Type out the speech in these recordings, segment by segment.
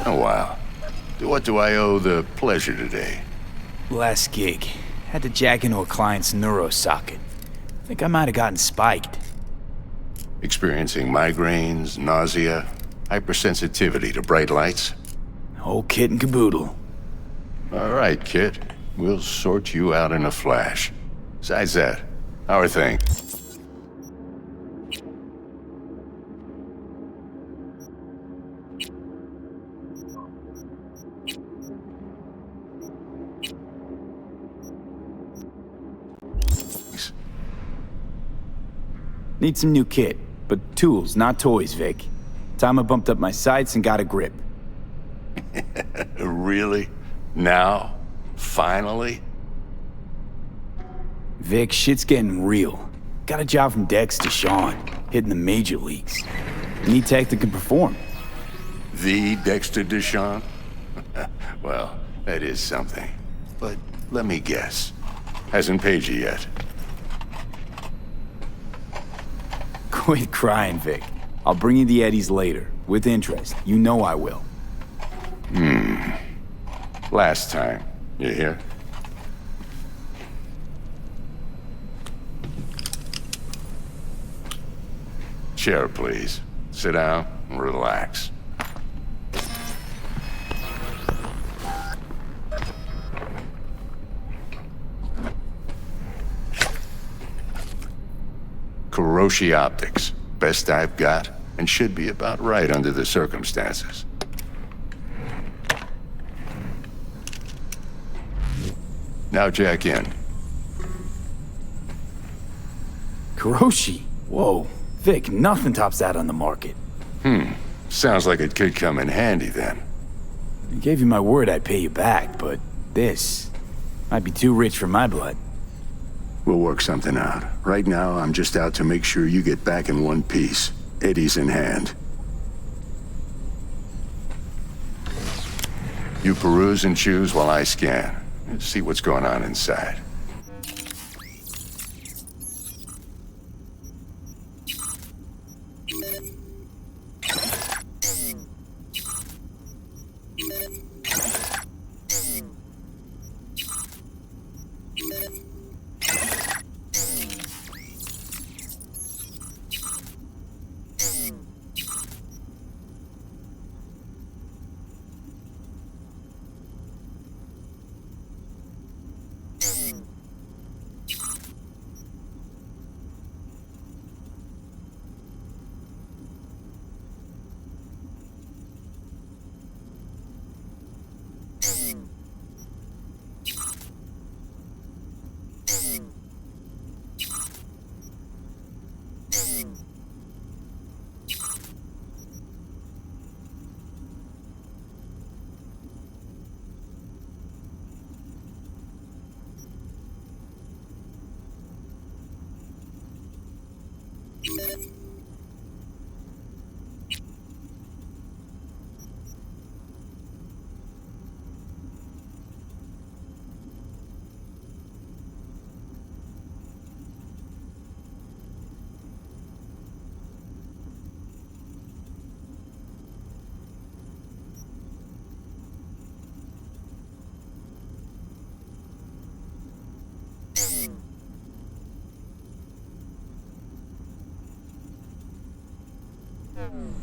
Oh, wow. To what do I owe the pleasure today? Last gig. Had to jack into a client's neuro socket. Think I might have gotten spiked. Experiencing migraines, nausea, hypersensitivity to bright lights? Whole kit and caboodle. All right, kid. We'll sort you out in a flash. Besides that, how are things? Need some new kit, but tools, not toys, Vic. Time I bumped up my sights and got a grip. Really? Now? Finally? Vic, shit's getting real. Got a job from Dex to Sean, hitting the major leagues. Need tech that can perform. The Dexter Deshawn? Well, that is something. But let me guess. Hasn't paid you yet. Quit crying, Vic. I'll bring you the eddies later, with interest. You know I will. Last time. You hear? Chair, please. Sit down and relax. Kiroshi Optics. Best I've got, and should be about right under the circumstances. Now jack in. Kiroshi? Whoa. Vic, nothing tops that on the market. Sounds like it could come in handy then. I gave you my word I'd pay you back, but this might be too rich for my blood. We'll work something out. Right now, I'm just out to make sure you get back in one piece. Eddie's in hand. You peruse and choose while I scan. See what's going on inside.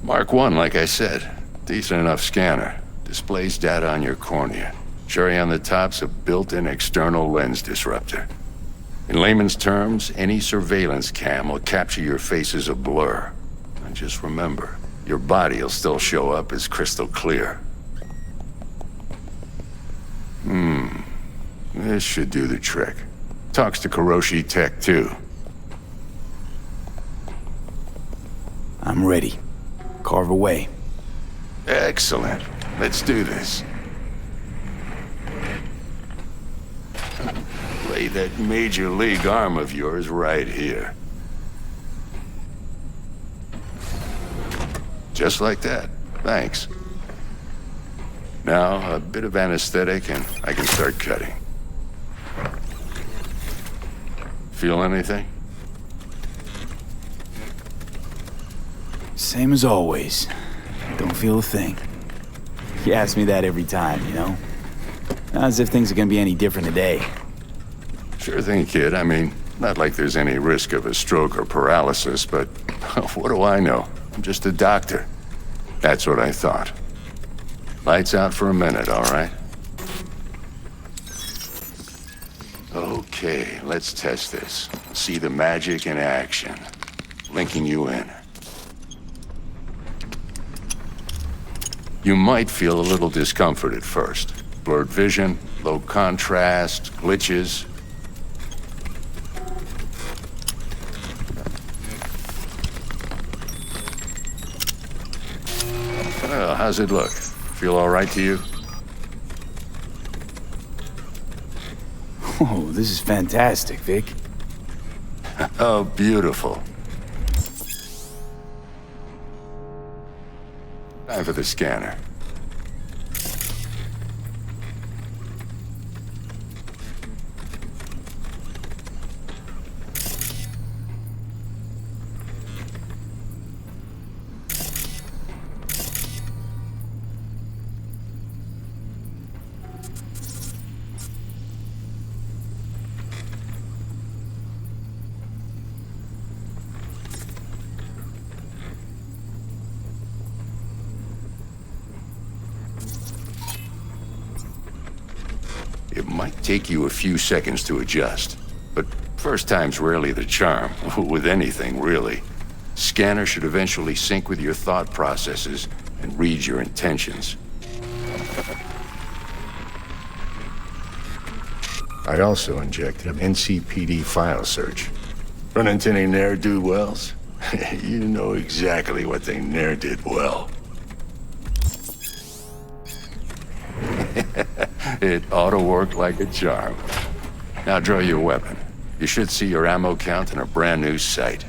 Mark 1, like I said. Decent enough scanner. Displays data on your cornea. Cherry on the top's a built-in external lens disruptor. In layman's terms, any surveillance cam will capture your face as a blur. And just remember, your body will still show up as crystal clear. This should do the trick. Talks to Kiroshi Tech, too. I'm ready. Carve away. Excellent. Let's do this. Lay that major league arm of yours right here. Just like that. Thanks. Now, a bit of anesthetic and I can start cutting. Feel anything? Same as always. Don't feel a thing. You ask me that every time, you know? Not as if things are gonna be any different today. Sure thing, kid. I mean, not like there's any risk of a stroke or paralysis, but what do I know? I'm just a doctor. That's what I thought. Lights out for a minute, all right? Okay, let's test this. See the magic in action. Linking you in. You might feel a little discomfort at first. Blurred vision, low contrast, glitches. Well, how's it look? Feel all right to you? Oh, this is fantastic, Vic. Oh, beautiful. Time for the scanner. It might take you a few seconds to adjust, but first time's rarely the charm, with anything, really. Scanner should eventually sync with your thought processes and read your intentions. I also injected an NCPD file search. Run into any ne'er-do-wells? You know exactly what they ne'er did well. It ought to work like a charm. Now draw your weapon. You should see your ammo count in a brand new sight.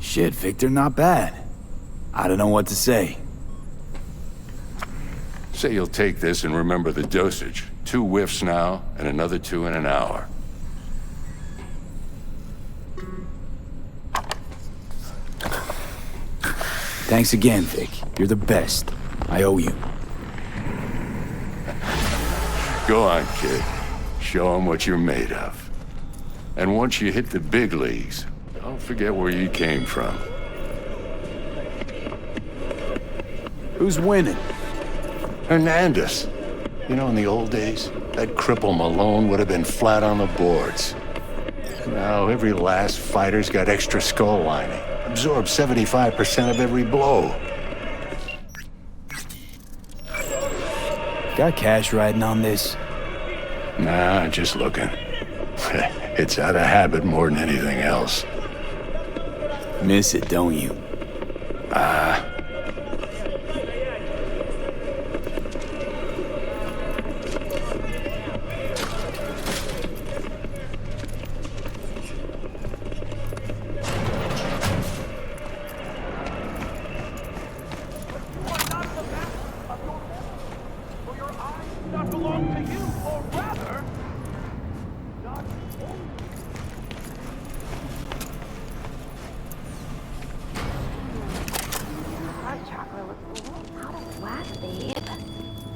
Shit, Victor, not bad. I don't know what to say. Say you'll take this and remember the dosage. 2 whiffs now, and another 2 in an hour. Thanks again, Vic. You're the best. I owe you. Go on, kid. Show 'em what you're made of. And once you hit the big leagues, don't forget where you came from. Who's winning? Hernandez. You know, in the old days, that cripple Malone would have been flat on the boards. Now, every last fighter's got extra skull lining. Absorbs 75% of every blow. Got cash riding on this? Nah, just looking. It's out of habit more than anything else. Miss it, don't you?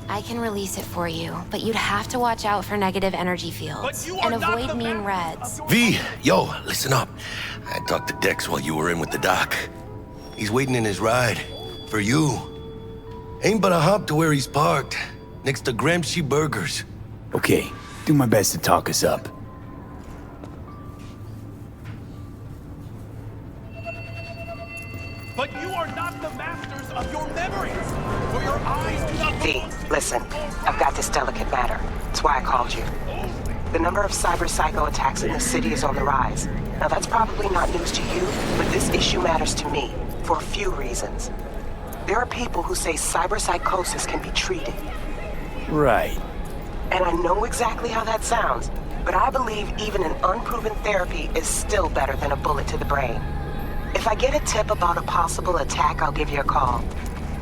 I can release it for you, but you'd have to watch out for negative energy fields and avoid mean reds. V, yo, listen up. I talked to Dex while you were in with the doc. He's waiting in his ride. For you. Ain't but a hop to where he's parked. Next to Gramsci Burgers. Okay, do my best to talk us up. But you are not the masters of your memories. For your eyes do not... V, listen. I've got this delicate matter. That's why I called you. The number of cyber-psycho attacks in the city is on the rise. Now, that's probably not news to you, but this issue matters to me for a few reasons. There are people who say cyber-psychosis can be treated. Right. And I know exactly how that sounds, but I believe even an unproven therapy is still better than a bullet to the brain. If I get a tip about a possible attack, I'll give you a call.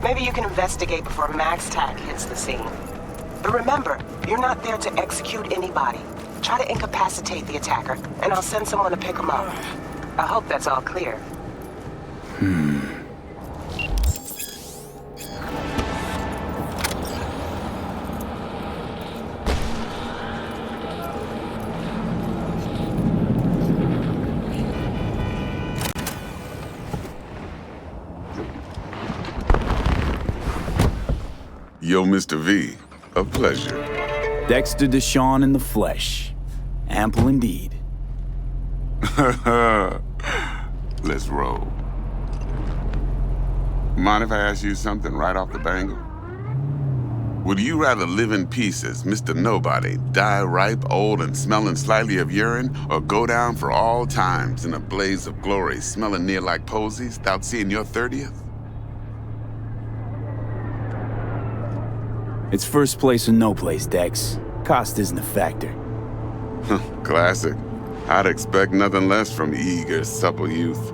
Maybe you can investigate before MaxTac hits the scene. But remember, you're not there to execute anybody. Try to incapacitate the attacker, and I'll send someone to pick him up. I hope that's all clear. Yo, Mr. V, a pleasure. Dexter Deshawn in the flesh. Ample indeed. Let's roll. Mind if I ask you something right off the bangle? Would you rather live in pieces, Mr. Nobody, die ripe, old, and smelling slightly of urine, or go down for all times in a blaze of glory, smelling near like posies, without seeing your 30th? It's first place or no place, Dex. Cost isn't a factor. Classic. I'd expect nothing less from eager, supple youth.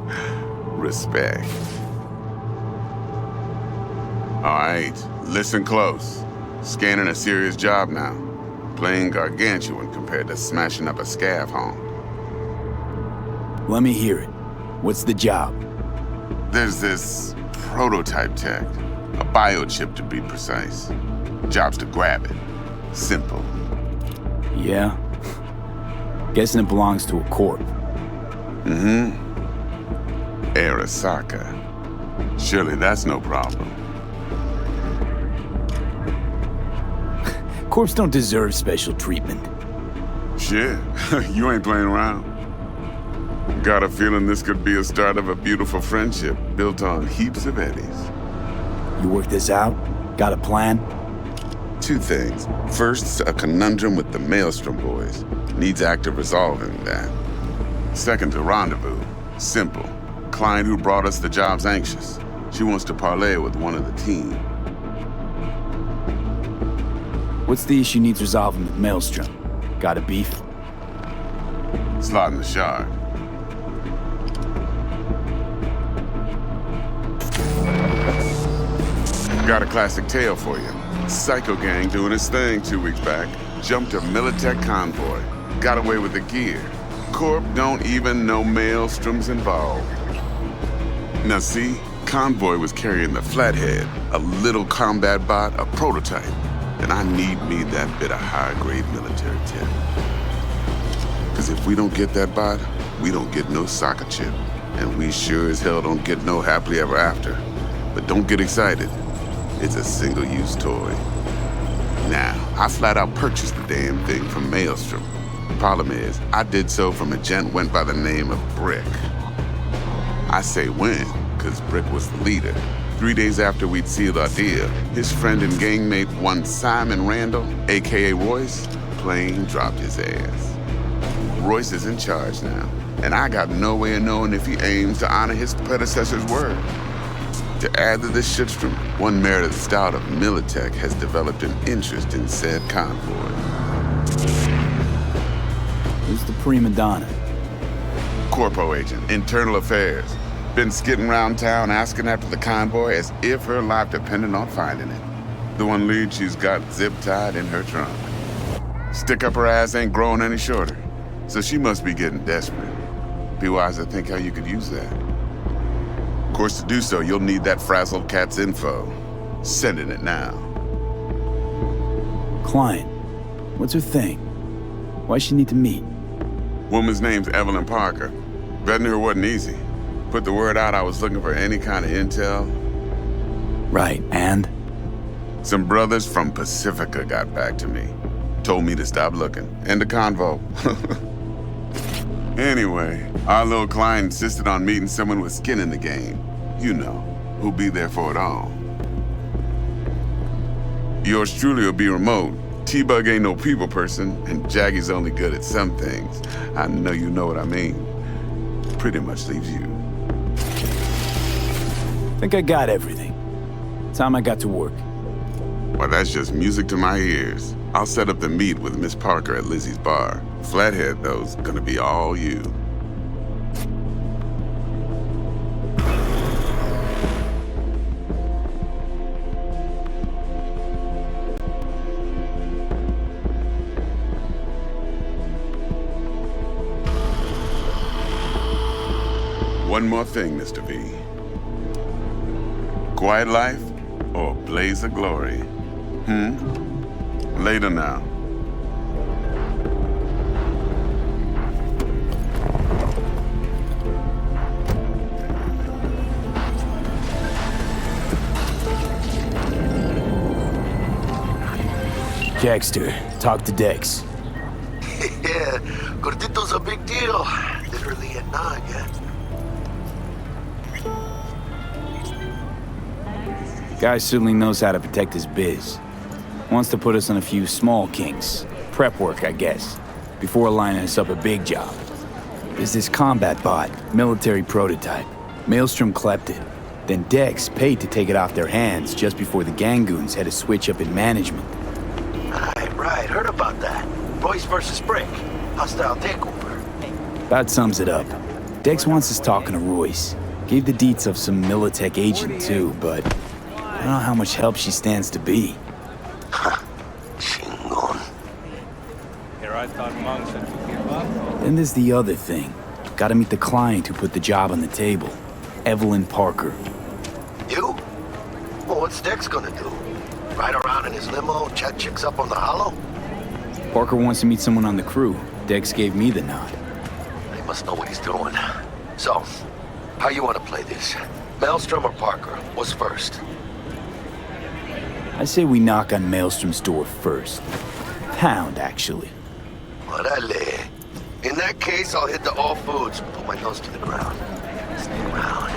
Respect. All right, listen close. Scanning a serious job now. Playing gargantuan compared to smashing up a scav home. Let me hear it. What's the job? There's this prototype tech. A biochip to be precise. Job's to grab it. Simple. Yeah? Guessing it belongs to a corp. Mm-hmm. Arasaka. Surely that's no problem. Corps don't deserve special treatment. Shit, you ain't playing around. Got a feeling this could be a start of a beautiful friendship built on heaps of eddies. You work this out? Got a plan? Two things. First, a conundrum with the Maelstrom boys. Needs active resolving that. Second, a rendezvous. Simple. Client who brought us the job's anxious. She wants to parlay with one of the team. What's the issue needs resolving with Maelstrom? Got a beef? Slot in the shard. Got a classic tale for you. Psycho Gang doing his thing 2 weeks back. Jumped a Militech convoy. Got away with the gear. Corp don't even know Maelstrom's involved. Now see, convoy was carrying the Flathead, a little combat bot, a prototype. And I need me that bit of high-grade military tech. Because if we don't get that bot, we don't get no soccer chip. And we sure as hell don't get no happily ever after. But don't get excited. It's a single-use toy. Now, I flat out purchased the damn thing from Maelstrom. Problem is, I did so from a gent went by the name of Brick. I say when, because Brick was the leader. 3 days after we'd sealed our deal, his friend and gangmate, one Simon Randall, a.k.a. Royce, plain dropped his ass. Royce is in charge now, and I got no way of knowing if he aims to honor his predecessor's word. To add to this shitstrom, one Meredith Stout of Militech has developed an interest in said convoy. Who's the prima donna? Corpo agent, internal affairs. Been skidding around town asking after the convoy as if her life depended on finding it. The one lead she's got zip-tied in her trunk. Stick up her ass ain't growing any shorter, so she must be getting desperate. Be wise to think how you could use that. Of course, to do so, you'll need that frazzled cat's info. Sending it now. Client. What's her thing? Why she need to meet? Woman's name's Evelyn Parker. Vetting her wasn't easy. Put the word out I was looking for any kind of intel. Right, and? Some brothers from Pacifica got back to me. Told me to stop looking. End of convo. Anyway, our little client insisted on meeting someone with skin in the game. You know, who'll be there for it all. Yours truly will be remote. T-Bug ain't no people person, and Jaggy's only good at some things. I know you know what I mean. Pretty much leaves you. Think I got everything. Time I got to work. Well, that's just music to my ears. I'll set up the meet with Miss Parker at Lizzie's bar. Flathead, though's gonna be all you. One more thing, Mr. V. Quiet life or blaze of glory? Later now. Jackster, talk to Dex. Yeah, Gordito's a big deal. Literally at 9, yeah? Guy certainly knows how to protect his biz. Wants to put us on a few small kinks. Prep work, I guess. Before lining us up a big job. There's this combat bot, military prototype. Maelstrom clept it. Then Dex paid to take it off their hands just before the Gangoons had a switch up in management. Right, heard about that. Royce versus Brick. Hostile takeover. That sums it up. Dex wants us talking to Royce. Gave the deets of some Militech agent too, but I don't know how much help she stands to be. Chingon. Here I thought monks had to give up. Then there's the other thing. Gotta meet the client who put the job on the table. Evelyn Parker. You? Well, what's Dex gonna do? Ride around in his limo, chat chicks up on the hollow? Parker wants to meet someone on the crew. Dex gave me the nod. He must know what he's doing. So, how you want to play this? Maelstrom or Parker? What's first? I say we knock on Maelstrom's door first. Pound, actually. Orale. In that case, I'll hit the all foods, put my nose to the ground. Stick around.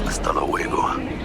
Hasta luego.